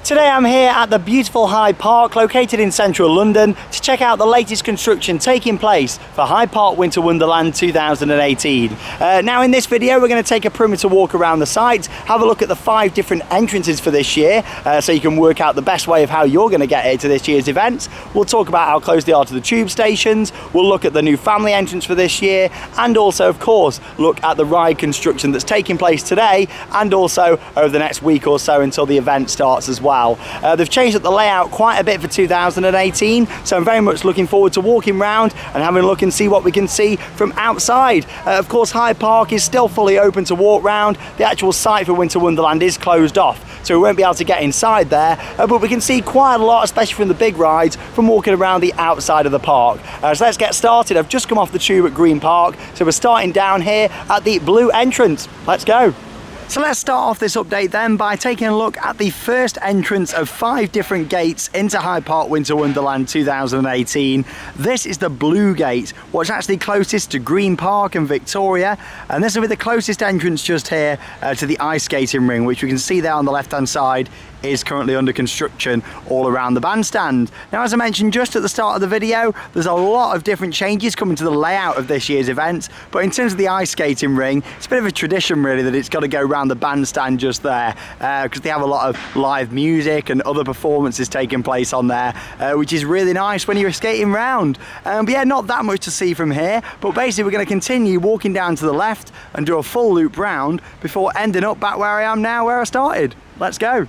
Today I'm here at the beautiful Hyde Park, located in central London, to check out the latest construction taking place for Hyde Park Winter Wonderland 2018. Now in this video we're going to take a perimeter walk around the site, have a look at the 5 different entrances for this year, so you can work out the best way of how you're going to get here to this year's event. We'll talk about how close they are to the tube stations, we'll look at the new family entrance for this year, and also of course look at the ride construction that's taking place today and also over the next week or so until the event starts as well. They've changed up the layout quite a bit for 2018, so I'm very much looking forward to walking around and having a look and see what we can see from outside. Of course, Hyde Park is still fully open to walk round. The actual site for Winter Wonderland is closed off, so we won't be able to get inside there, but we can see quite a lot, especially from the big rides, from walking around the outside of the park. So let's get started. I've just come off the tube at Green Park, so we're starting down here at the blue entrance. Let's go. So let's start off this update then by taking a look at the first entrance of 5 different gates into Hyde Park Winter Wonderland 2018. This is the blue gate, what's actually closest to Green Park and Victoria, and this will be the closest entrance just here to the ice skating ring, which we can see there on the left hand side is currently under construction all around the bandstand. Now, as I mentioned just at the start of the video, there's a lot of different changes coming to the layout of this year's event, but in terms of the ice skating ring, it's a bit of a tradition really that it's got to go around the bandstand just there, because they have a lot of live music and other performances taking place on there, which is really nice when you're skating around. But yeah, not that much to see from here, but basically we're going to continue walking down to the left and do a full loop round before ending up back where I am now, where I started. Let's go.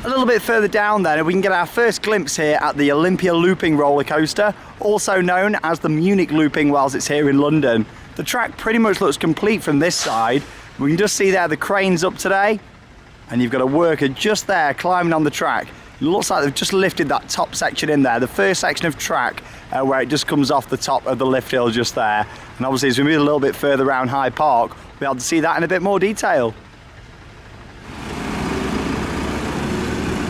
A little bit further down then, we can get our first glimpse here at the Olympia looping roller coaster, also known as the Munich looping whilst it's here in London. The track pretty much looks complete from this side. We can just see there the crane's up today, and you've got a worker just there climbing on the track. It looks like they've just lifted that top section in there, the first section of track where it just comes off the top of the lift hill just there. And obviously as we move a little bit further around Hyde Park, we'll be able to see that in a bit more detail.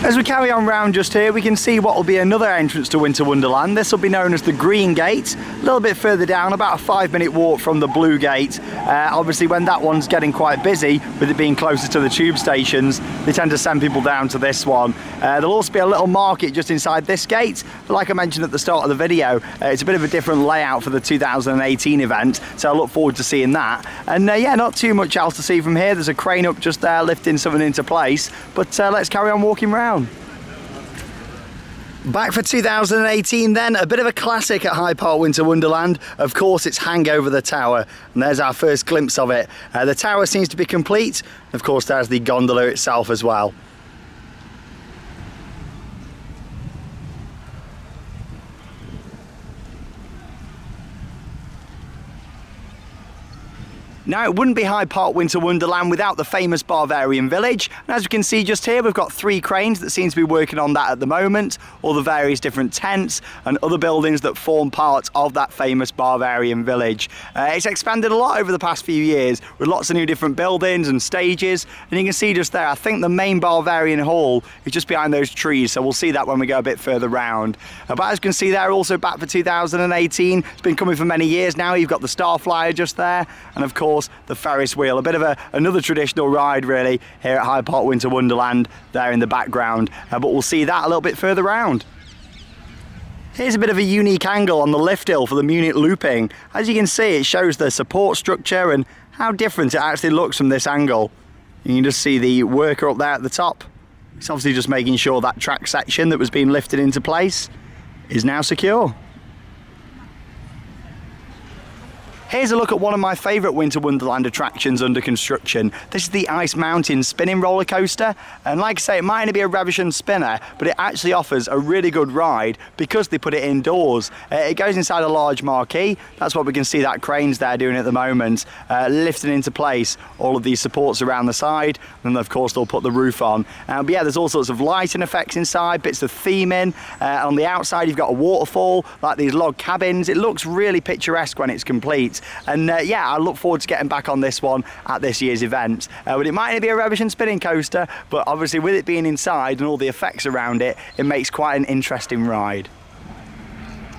As we carry on round just here, we can see what will be another entrance to Winter Wonderland. This will be known as the Green Gate, a little bit further down, about a 5-minute walk from the Blue Gate. Obviously when that one's getting quite busy, with it being closer to the tube stations, they tend to send people down to this one. There'll also be a little market just inside this gate, but like I mentioned at the start of the video, it's a bit of a different layout for the 2018 event, so I look forward to seeing that. And yeah, not too much else to see from here. There's a crane up just there lifting something into place, but let's carry on walking around. Back for 2018 then, a bit of a classic at Hyde Park Winter Wonderland. Of course, it's Hang Over the Tower, and there's our first glimpse of it. The tower seems to be complete. Of course, there's the gondola itself as well. Now, it wouldn't be Hyde Park Winter Wonderland without the famous Barbarian Village. And as we can see just here, we've got 3 cranes that seem to be working on that at the moment, all the various different tents and other buildings that form part of that famous Barbarian Village. It's expanded a lot over the past few years with lots of new different buildings and stages. And you can see just there, I think the main Barbarian Hall is just behind those trees, so we'll see that when we go a bit further round. But as you can see there, also back for 2018, it's been coming for many years now. You've got the Starflyer just there, and of course the Ferris wheel, a bit of another traditional ride really here at Hyde Park Winter Wonderland there in the background, but we'll see that a little bit further round. Here's a bit of a unique angle on the lift hill for the Munich looping. As you can see, it shows the support structure and how different it actually looks from this angle. You can just see the worker up there at the top. It's obviously just making sure that track section that was being lifted into place is now secure. Here's a look at one of my favourite Winter Wonderland attractions under construction. This is the Ice Mountain spinning roller coaster, and like I say, it might only be a Revolution spinner, but it actually offers a really good ride because they put it indoors. It goes inside a large marquee. That's what we can see that crane's there doing at the moment, lifting into place all of these supports around the side, and of course they'll put the roof on. But yeah, there's all sorts of lighting effects inside, bits of theming. On the outside you've got a waterfall, like these log cabins. It looks really picturesque when it's complete. And yeah, I look forward to getting back on this one at this year's event. But it might only be a Revolution spinning coaster, but obviously with it being inside and all the effects around it, it makes quite an interesting ride.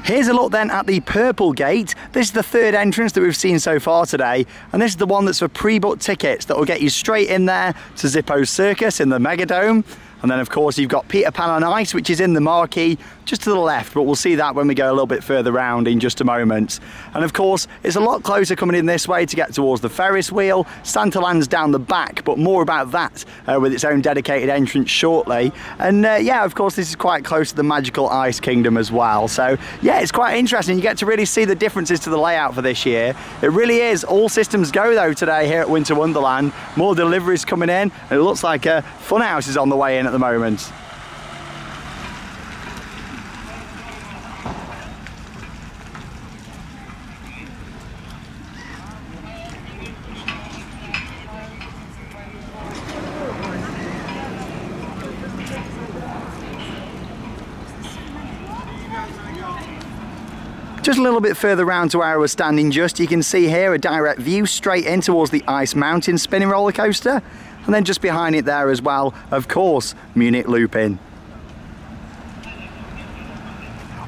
Here's a look then at the purple gate. This is the 3rd entrance that we've seen so far today, and this is the one that's for pre-booked tickets that will get you straight in there to Zippo's Circus in the Megadome. And then of course you've got Peter Pan on Ice, which is in the marquee just to the left, but we'll see that when we go a little bit further round in just a moment. And of course it's a lot closer coming in this way to get towards the Ferris wheel. Santaland's down the back, but more about that with its own dedicated entrance shortly. And yeah, of course this is quite close to the Magical Ice Kingdom as well. So yeah, it's quite interesting. You get to really see the differences to the layout for this year. It really is all systems go though today here at Winter Wonderland. More deliveries coming in, and it looks like Funhouse is on the way in at the moment. Just a little bit further round to where I was standing just, you can see here a direct view straight in towards the Ice Mountain spinning roller coaster, and then just behind it there as well, of course, Munich Looping.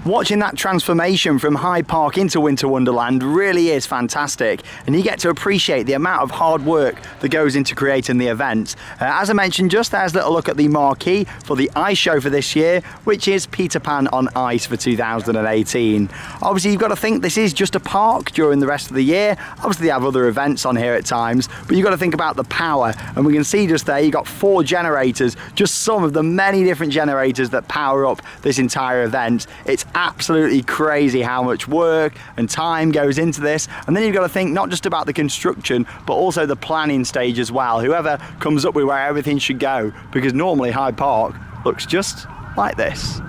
Watching that transformation from Hyde Park into Winter Wonderland really is fantastic, and you get to appreciate the amount of hard work that goes into creating the event. As I mentioned just, there's a little look at the marquee for the ice show for this year, which is Peter Pan on Ice for 2018. Obviously you've got to think this is just a park during the rest of the year. Obviously they have other events on here at times, but you've got to think about the power, and we can see just there you've got 4 generators, just some of the many different generators that power up this entire event. It's absolutely crazy how much work and time goes into this, and then you've got to think not just about the construction but also the planning stage as well. Whoever comes up with where everything should go, because normally Hyde Park looks just like this.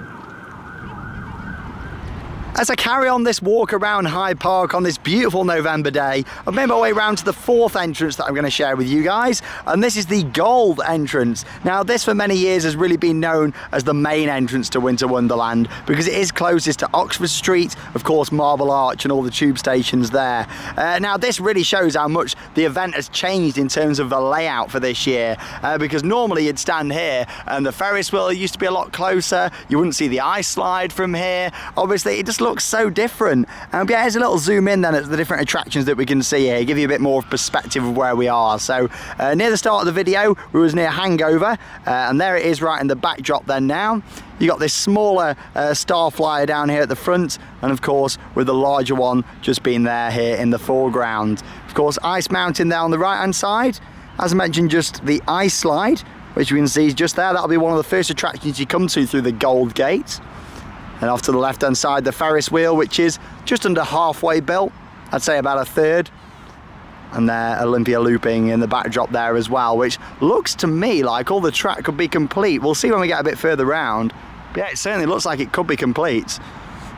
As I carry on this walk around Hyde Park on this beautiful November day, I've made my way around to the 4th entrance that I'm going to share with you guys, and this is the gold entrance. Now this for many years has really been known as the main entrance to Winter Wonderland because it is closest to Oxford Street, of course Marble Arch and all the tube stations there. Now this really shows how much the event has changed in terms of the layout for this year, because normally you'd stand here and the Ferris wheel used to be a lot closer, you wouldn't see the ice slide from here. Obviously it just looks so different. Yeah, here's a little zoom in then at the different attractions that we can see here, give you a bit more perspective of where we are. So near the start of the video we was near Hangover, and there it is right in the backdrop then now. You got this smaller star flyer down here at the front, and of course with the larger one just being there here in the foreground. Of course Ice Mountain there on the right hand side. As I mentioned, just the ice slide, which we can see is just there. That'll be one of the first attractions you come to through the Gold Gate. And off to the left hand side the Ferris wheel, which is just under halfway built, I'd say about a third. And there Olympia looping in the backdrop there as well, which looks to me like all the track could be complete. We'll see when we get a bit further round. But yeah, it certainly looks like it could be complete.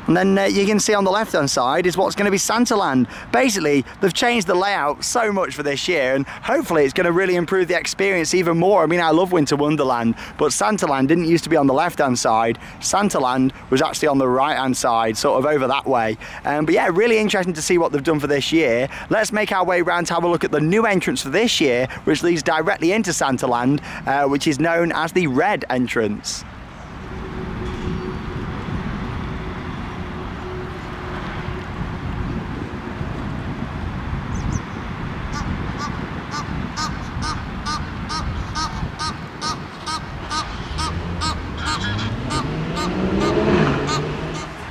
And then you can see on the left hand side is what's going to be Santaland. Basically they've changed the layout so much for this year, and hopefully it's going to really improve the experience even more. I mean, I love Winter Wonderland, but Santaland didn't used to be on the left hand side. Santaland was actually on the right hand side, sort of over that way. But yeah, really interesting to see what they've done for this year. Let's make our way around to have a look at the new entrance for this year, which leads directly into Santaland, which is known as the red entrance.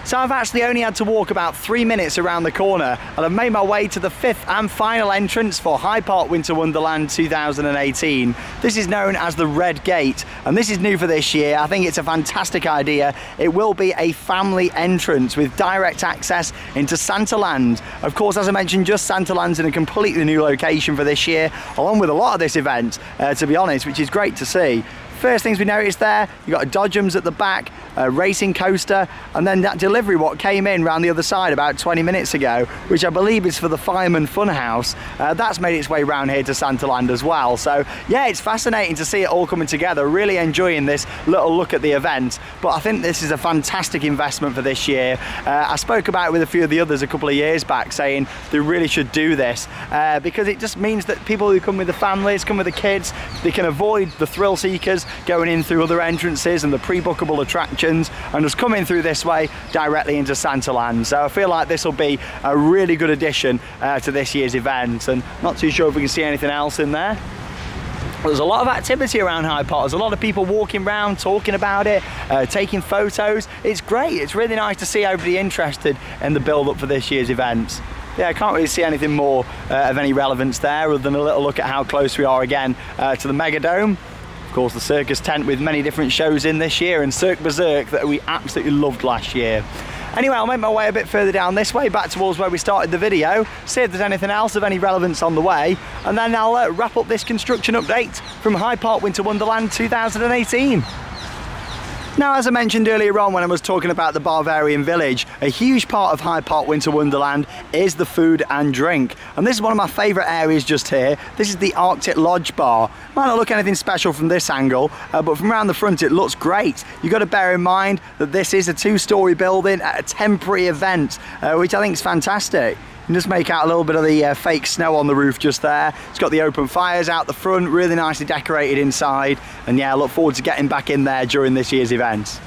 So I've actually only had to walk about 3 minutes around the corner, and I've made my way to the 5th and final entrance for Hyde Park Winter Wonderland 2018. This is known as the Red Gate, and this is new for this year. I think it's a fantastic idea. It will be a family entrance with direct access into Santaland. Of course, as I mentioned, just Santaland's in a completely new location for this year, along with a lot of this event, to be honest, which is great to see. First things we noticed there, you got a Dodgems at the back, a racing coaster, and then that delivery what came in round the other side about 20 minutes ago, which I believe is for the Fireman Funhouse. That's made its way round here to Santaland as well. So yeah, it's fascinating to see it all coming together. Really enjoying this little look at the event, but I think this is a fantastic investment for this year. I spoke about it with a few of the others a couple of years back, saying they really should do this because it just means that people who come with the families, come with the kids, they can avoid the thrill seekers going in through other entrances and the pre-bookable attractions, and just come in through this way directly into Santaland. So I feel like this will be a really good addition to this year's event, and not too sure if we can see anything else in there. There's a lot of activity around Hyde Park. There's a lot of people walking around, talking about it, taking photos. It's great. It's really nice to see everybody interested in the build-up for this year's events. Yeah, I can't really see anything more of any relevance there other than a little look at how close we are again to the Megadome. Of course, the circus tent with many different shows in this year, and Cirque Berserk that we absolutely loved last year. Anyway, I'll make my way a bit further down this way, back towards where we started the video, see if there's anything else of any relevance on the way, and then I'll wrap up this construction update from Hyde Park Winter Wonderland 2018. Now, as I mentioned earlier on when I was talking about the Barbarian Village, a huge part of Hyde Park Winter Wonderland is the food and drink. And this is one of my favourite areas just here. This is the Arctic Lodge Bar. Might not look anything special from this angle, but from around the front it looks great. You've got to bear in mind that this is a two-storey building at a temporary event, which I think is fantastic. You can just make out a little bit of the fake snow on the roof just there. It's got the open fires out the front, really nicely decorated inside, and yeah, I look forward to getting back in there during this year's event.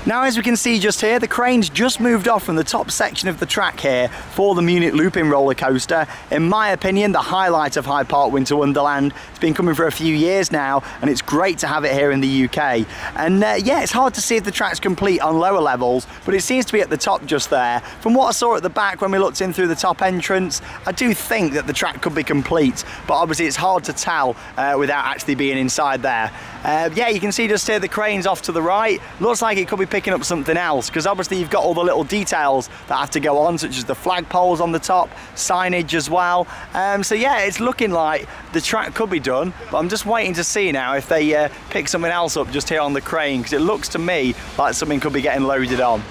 Now, as we can see just here, the crane's just moved off from the top section of the track here for the Munich Looping roller coaster. In my opinion, the highlight of Hyde Park Winter Wonderland. It's been coming for a few years now, and it's great to have it here in the UK. And yeah, it's hard to see if the track's complete on lower levels, but it seems to be at the top just there. From what I saw at the back when we looked in through the top entrance, I do think that the track could be complete, but obviously it's hard to tell without actually being inside there. Yeah, you can see just here the crane's off to the right. Looks like it could be picking up something else, because obviously you've got all the little details that have to go on, such as the flagpoles on the top, signage as well. So yeah, it's looking like the track could be done, but I'm just waiting to see now if they pick something else up just here on the crane, because it looks to me like something could be getting loaded on.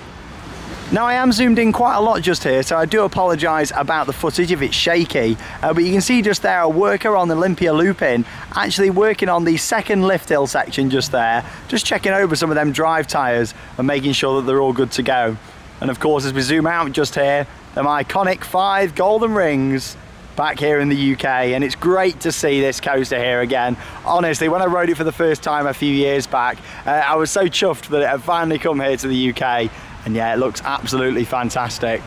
Now, I am zoomed in quite a lot just here, so I do apologise about the footage if it's shaky, but you can see just there a worker on the Olympia Looping actually working on the second lift hill section just there, just checking over some of them drive tyres and making sure that they're all good to go. And of course, as we zoom out just here, them iconic 5 golden rings back here in the UK, and it's great to see this coaster here again. Honestly, when I rode it for the first time a few years back, I was so chuffed that it had finally come here to the UK. And yeah, it looks absolutely fantastic.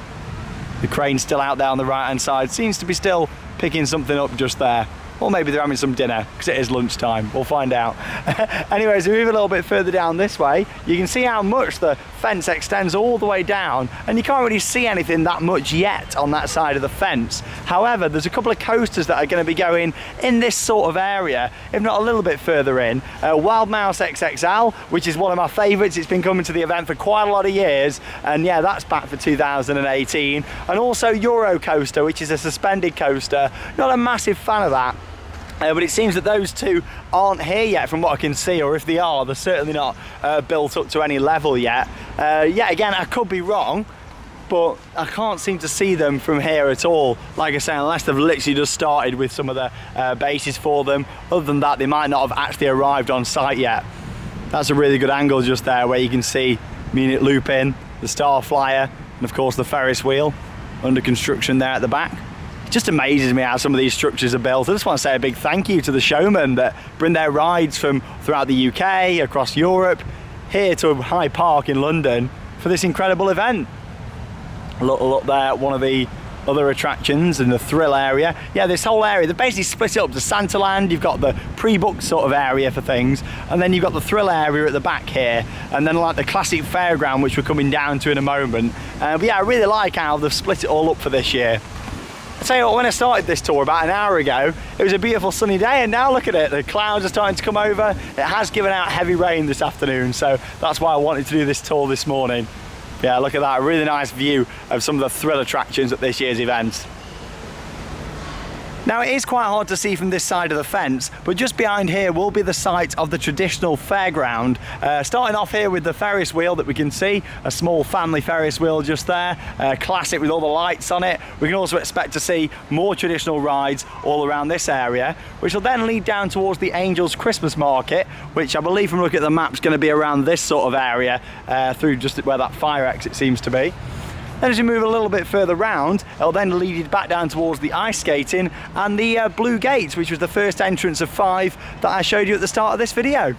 The crane's still out there on the right hand side, seems to be still picking something up just there. Or maybe they're having some dinner, because it is lunchtime. We'll find out. Anyway, as we move a little bit further down this way, you can see how much the fence extends all the way down, and you can't really see anything that much yet on that side of the fence. However, there's a couple of coasters that are going to be going in this sort of area, if not a little bit further in. Wild Mouse XXL, which is one of my favourites. It's been coming to the event for quite a lot of years, and yeah, that's back for 2018. And also Euro Coaster, which is a suspended coaster. Not a massive fan of that. But it seems that those two aren't here yet from what I can see, or if they are, they're certainly not built up to any level yet. Yeah, again, I could be wrong, but I can't seem to see them from here at all. Like I say, unless they've literally just started with some of the bases for them. Other than that, they might not have actually arrived on site yet. That's a really good angle just there, where you can see Munich Looping, the Star Flyer, and of course the Ferris wheel under construction there at the back. It just amazes me how some of these structures are built. I just want to say a big thank you to the showmen that bring their rides from throughout the UK, across Europe, here to Hyde Park in London for this incredible event. Look there at one of the other attractions in the thrill area. Yeah, this whole area, they basically split it up to Santaland. You've got the pre-booked sort of area for things, and then you've got the thrill area at the back here, and then like the classic fairground, which we're coming down to in a moment. But yeah, I really like how they've split it all up for this year. I'll tell you what, when I started this tour about an hour ago, it was a beautiful sunny day, and now look at it, the clouds are starting to come over. It has given out heavy rain this afternoon, so that's why I wanted to do this tour this morning. Yeah, look at that, a really nice view of some of the thrill attractions at this year's event. Now, it is quite hard to see from this side of the fence, but just behind here will be the site of the traditional fairground. Starting off here with the Ferris wheel that we can see, a small family Ferris wheel just there, classic with all the lights on it. We can also expect to see more traditional rides all around this area, which will then lead down towards the Angels Christmas Market, which I believe from looking at the map is going to be around this sort of area, through just where that fire exit seems to be. Then as you move a little bit further round, it'll then lead you back down towards the ice skating and the Blue Gates, which was the first entrance of 5 that I showed you at the start of this video.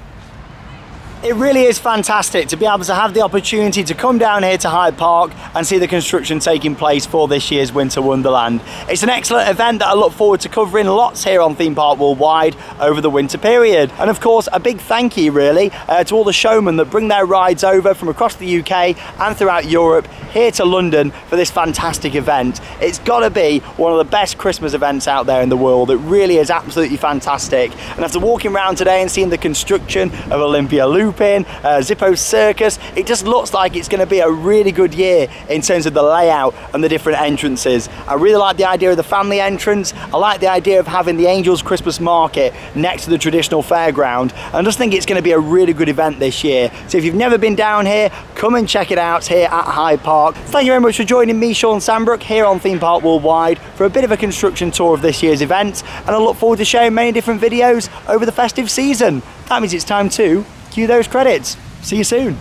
It really is fantastic to be able to have the opportunity to come down here to Hyde Park and see the construction taking place for this year's Winter Wonderland. It's an excellent event that I look forward to covering lots here on Theme Park Worldwide over the winter period. And of course, a big thank you really to all the showmen that bring their rides over from across the UK and throughout Europe here to London for this fantastic event. It's got to be one of the best Christmas events out there in the world. It really is absolutely fantastic. And after walking around today and seeing the construction of Olympia Looper, Zippo's Circus, it just looks like it's going to be a really good year in terms of the layout and the different entrances. I really like the idea of the family entrance. I like the idea of having the Angels Christmas Market next to the traditional fairground. I just think it's going to be a really good event this year. So if you've never been down here, come and check it out here at Hyde Park. Thank you very much for joining me, Sean Sandbrook, here on Theme Park Worldwide for a bit of a construction tour of this year's event, and I look forward to sharing many different videos over the festive season. That means it's time to cue those credits. See you soon.